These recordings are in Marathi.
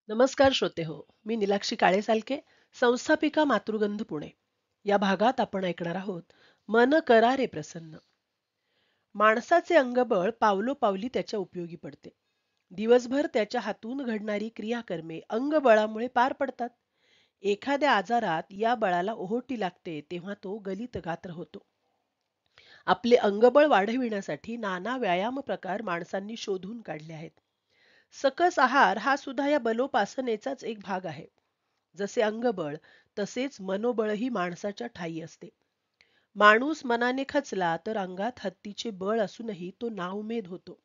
नमस्कार श्रोते हो. मी नीलाक्षी काळे-सालके, संस्थापिका मातृगंध पुणे. या भागात आपण ऐकणार आहोत मन करा रे प्रसन्न. माणसाचे अंगबळ पावलोपावली त्याच्या उपयोगी पडते. दिवसभर त्याच्या हातून घडणारी क्रियाकर्मे अंगबळामुळे पार पडतात. एखाद्या आजारात या बळाला ओहोटी लागते तेव्हा तो गलित गात्र होतो. आपले अंगबळ वाढविण्यासाठी नाना व्यायाम प्रकार माणसांनी शोधून काढले आहेत. सकस आहार हा सुद्धा या बलोपासनेचाच एक भाग आहे. जसे अंगबळ तसेच मनोबळही माणसाच्या ठायी असते. माणूस मनाने खचला तर अंगात हत्तीचे बळ असूनही तो नाउमेद होतो.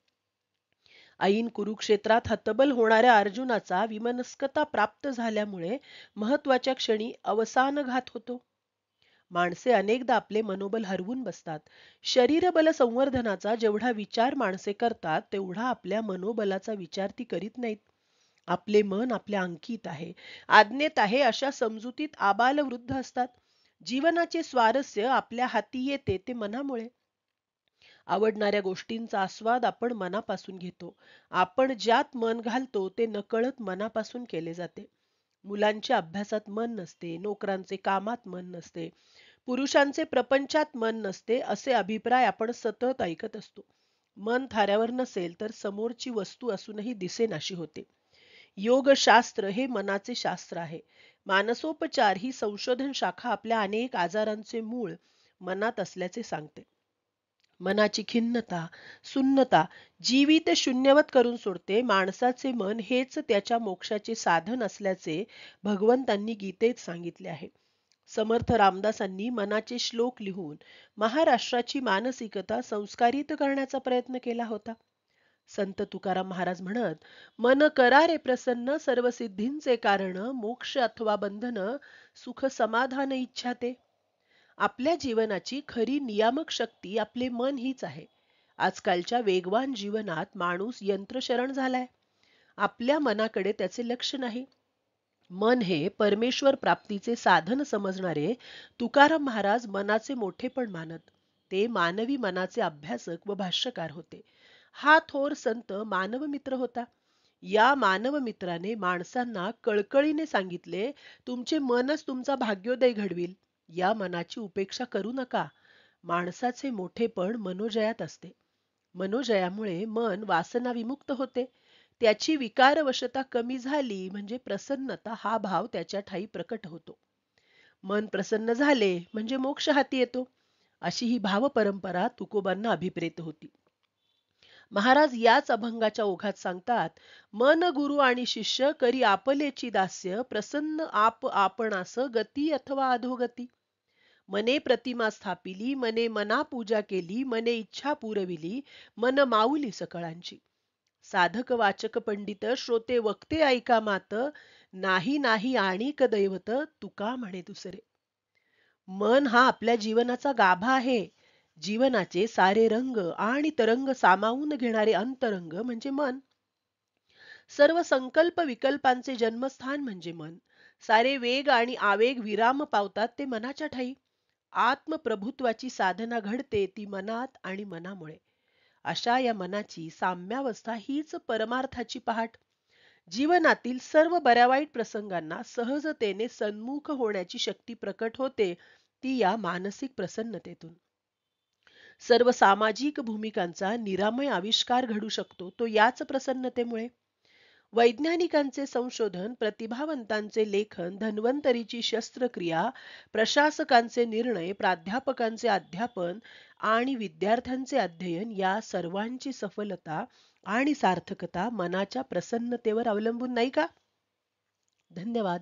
ऐन कुरुक्षेत्रात हतबल होणाऱ्या अर्जुनाचा विमनस्कता प्राप्त झाल्यामुळे महत्वाच्या क्षणी अवसानघात होतो. माणसे अनेकदा आपले मनोबल हरवून बसतात. शरीरबल संवर्धनाचा जेवढा विचार माणसे करतात तेवढा आपल्या मनोबलाचा विचार ती करीत नाहीत. आपले मन आपल्या अंकित आहे, आज्ञेत आहे अशा समजुतीत आबालवृद्ध असतात. जीवनाचे स्वारस्य आपल्या हाती येते ते मनामुळे. आवडणाऱ्या गोष्टींचा आस्वाद आपण मनापासून घेतो. आपण ज्यात मन घालतो ते नकळत मनापासून केले जाते. मुलांच्या अभ्यासात मन नसते, नोकरांचे कामात मन नसते, पुरुषांचे प्रपंचात मन नसते असे अभिप्राय आपण सतत ऐकत असतो. मन थाऱ्यावर नसेल तर समोरची वस्तू असूनही दिसेनाशी होते. योगशास्त्र हे मनाचे शास्त्र आहे. मानसोपचार ही संशोधन शाखा आपल्या अनेक आजारांचे मूळ मनात असल्याचे सांगते. मनाची खिन्नता, सुन्नता जीवित शून्यवत करून सोडते. माणसाचे मन हेच त्याच्या मोक्षाचे साधन असल्याचे भगवंतांनी गीतेत सांगितले आहे. समर्थ रामदासांनी मनाचे श्लोक लिहून महाराष्ट्राची मानसिकता संस्कारित करण्याचा प्रयत्न केला होता. संत तुकाराम महाराज म्हणत, मन करा रे प्रसन्न, सर्व सिद्धींचे कारण, मोक्ष अथवा बंधन, सुख समाधान इच्छा ते. आपल्या जीवनाची खरी नियामक शक्ती आपले मन हीच आहे. आजकालच्या वेगवान जीवनात माणूस यंत्रशरण झालाय. आपल्या मनाकडे त्याचे लक्ष नाही. मन हे परमेश्वर प्राप्तीचे साधन समजणारे तुकाराम महाराज मनाचे मोठेपण मानत. ते मानवी मनाचे अभ्यासक व भाष्यकार होते. हा थोर संत मानव मित्र होता. या मानव मित्राने माणसांना कळकळीने सांगितले, तुमचे मनच तुमचा भाग्योदय घडविल. या मनाची उपेक्षा करू नका. माणसाचे मोठेपण मनोजयात असते. मनोजयामुळे मन वासना विमुक्त होते. त्याची विकारवशता कमी झाली म्हणजे प्रसन्नता हा भाव त्याच्या ठायी प्रकट होतो. मन प्रसन्न झाले म्हणजे मोक्ष हाती येतो. अशी ही भाव परंपरा तुकोबांना अभिप्रेत होती. महाराज याच अभंगाच्या ओघात सांगतात, मन गुरु आणि शिष्य करी आपलेची दास्य, प्रसन्न आप आपणास गती अथवा अधोगती. मने प्रतिमा स्थापिली, मने मना पूजा केली, मने इच्छा पुरविली, मन माऊली सकळांची. साधक वाचक पंडित श्रोते वक्ते ऐका मात, नाही नाही आणिक दैवत, तुका म्हणे दुसरे. मन हा आपल्या जीवनाचा गाभा आहे. जीवनाचे सारे रंग आणि तरंग सामावून घेणारे अंतरंग म्हणजे मन. सर्व संकल्प विकल्पांचे जन्मस्थान म्हणजे मन. सारे वेग आणि आवेग विराम पावतात ते मनाच्या ठायी. आत्मप्रभुत्वाची साधना घडते ती मनात आणि मनामुळे. अशा या मनाची साम्यावस्था हीच परमार्थाची पहाट. जीवनातील सर्व बऱ्या वाईट प्रसंगांना सहजतेने सन्मुख होण्याची शक्ती प्रकट होते ती या मानसिक प्रसन्नतेतून. सर्व सामाजिक भूमिकांचा निरामय आविष्कार घडू शकतो तो याच प्रसन्नतेमुळे. वैज्ञानिकांचे संशोधन, प्रतिभावंतांचे लेखन, धन्वंतरीची शस्त्रक्रिया, प्रशासकांचे निर्णय, प्राध्यापकांचे अध्यापन आणि विद्यार्थ्यांचे अध्ययन या सर्वांची सफलता आणि सार्थकता मनाच्या प्रसन्नतेवर अवलंबून नाही का? धन्यवाद.